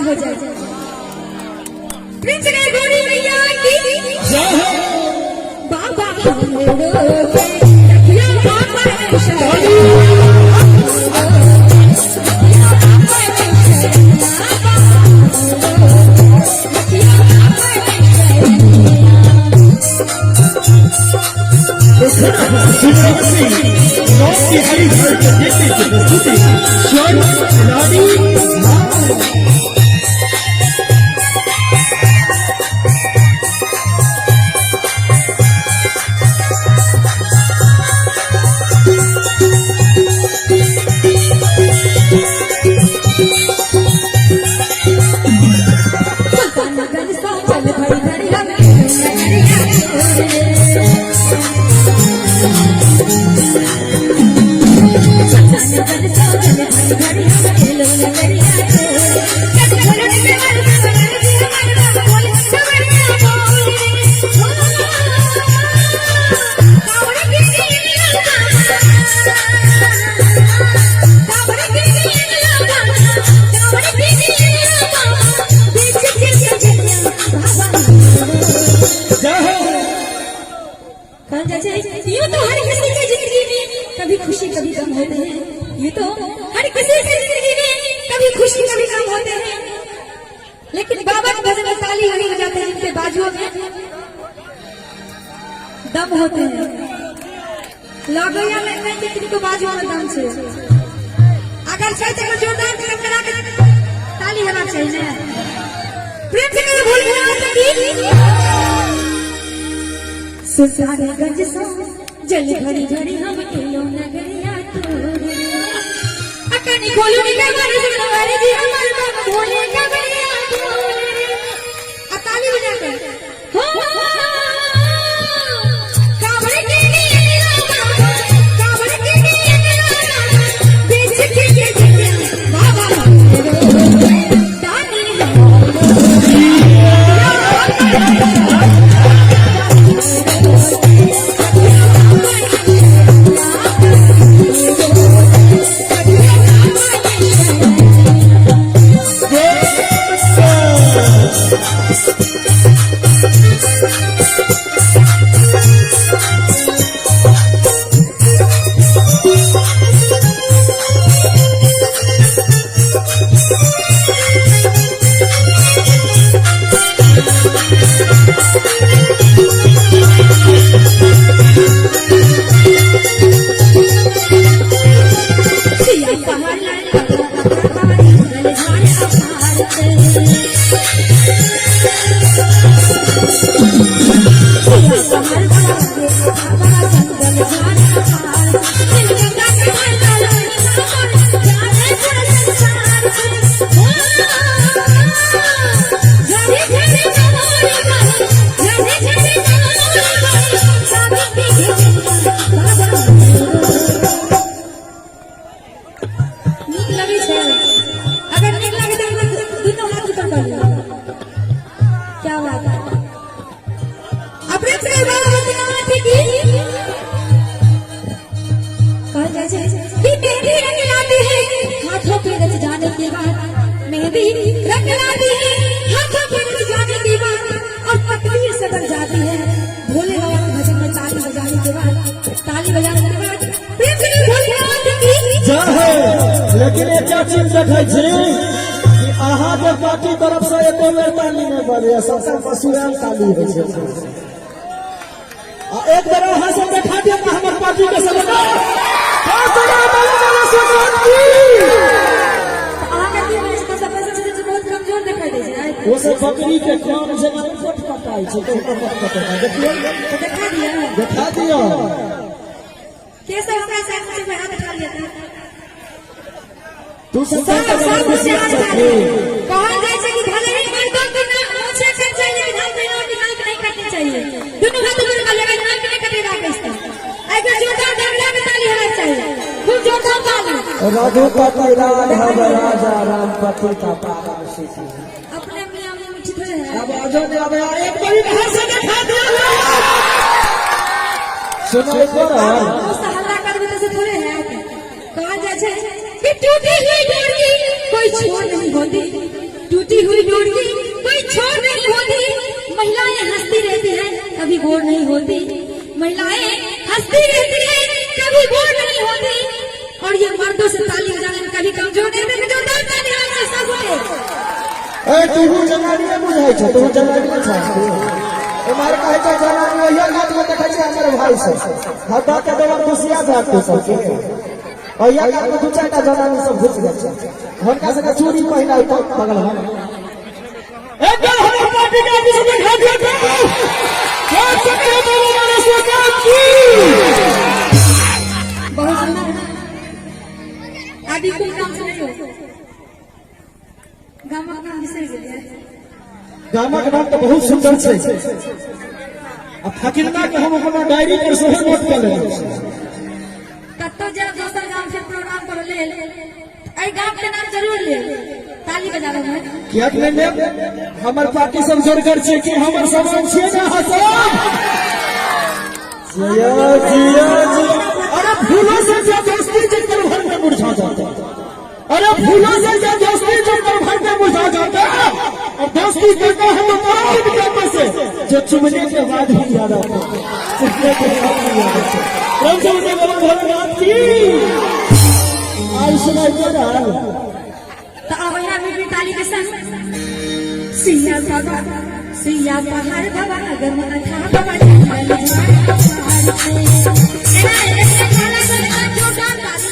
हो जाए। प्रिंस ने गोरी मैया की बाबा ये तो हर किसी की जिंदगी में कभी खुशी कभी गम होते हैं। ये तो हर किसी की जिंदगी में कभी खुशी कभी गम होते हैं। लेकिन बाबा के भजन में ताली वही हो जाते हैं जिनके बाजुओं में दम होते हैं। लौगैया में नहीं किसी को बाजुओं में दम से अगर चाहते हो जोरदार करा कर ताली होना चाहिए। प्रेम से भूल गया सुल्तानगंज से जल भरी भरी हम खेलो नगरिया तोरे अकनी खोलो निकल मारे जी हमार बाप बोले नगरिया तोरे ताली बजा के हो कावड़ के कावड़ के बीच के बाबा ताली लेकिन एक चीज देखै छी कि अहाँ के हमर पार्टी तरफ से एको बेर ताली नहीं बजे, सबसे पशुआन ताली हो छै। एक बार वहां से बैठा दिया हमर पार्टी के सदस्य बहुत कमजोर दिखाई दे छै। वो सब बकरी के कान जेना पट पटाई छै, तो पट पटाई देखियो, दिखा दियो कैसे हमरा साथ में हाथ उठा लिया था। तू सब कहल जाय छै कि भले ही मर्दों के नाक ऊंचे कर चाहिए, लेकिन हम दोनों की नाक नहीं कटनी चाहिए। दोनों हाथ ऊपर कर लेगा, नाक नहीं कटेगा कैसे? अगर जोरदार दंगला में ताली होना चाहिए, खूब जोरदार ताली। रघुपति राघव राजा राम पति का पावन सीता। अपने मियां में मिठी थोड़े है। अब आजो ने अब एक बारी बाहर से दिखा दिया। सुनो एक बार हल्ला कर देते से थोड़े है। कहा जाए छै कि टूटी हुई डोरी कोई छोड़ नहीं होती, टूटी हुई डोरी कोई छोड़ नहीं होती। महिलाएं हंसती रहती हैं, कभी बोर नहीं होती। महिलाएं हंसती रहती हैं, कभी बोर नहीं होती। और ये मर्दों से ताली बजाने में कभी कमजोर नहीं रहते। जोरदार ताली बजाने सब बोले। ए तू जनानी में बुझाई छ, तू जनानी में छ। हमारे कहे छै जनानी यही बात में देखै छै हमर भाई से हटा के देवर खुशिया जात तू सब के। और या का दू चारटा जनानी सब घुस गए छै, हुनका से चूड़ी पहिना तो बगल में एक बार हमर पार्टी के ऑफिस में खा दिया था। बहुत शुक्रिया बाबू माने सरकार की। बहुत सुंदर अभी कोई काम से नहीं हो। गामा नाम बिसर गेलियै। गामा के नाम तो बहुत सुंदर छै। अब फकीरमा के हम अपना डायरी पर सेहो नोट कर लेबै। कत्तो जब दोसर गांव से प्रोग्राम कर ले, आई गांव के नाम जरूर ले, ताली बजाबे में। किया के ले हमर पार्टी सब जोरगर छै कि हमर समान छियै ना हसन। जिया जिया जिया। अरे फूलों से जो दोस्ती जब घर में मुरझा जाता है, अरे फूलों से जो दोस्ती जब घर में मुरझा जाता है, और दोस्ती करता है तो बहुत कहते से जो चुमने के बाद ही याद आता है, चुमने के बाद ही याद आता है। रंजन बोलो भोलेनाथ की आज सुनाई दे रहा है। तो अब यहाँ भी ताली के संग सिया बाबा सिया पहाड़ बाबा अगर मन था बाबा जोरदार ताली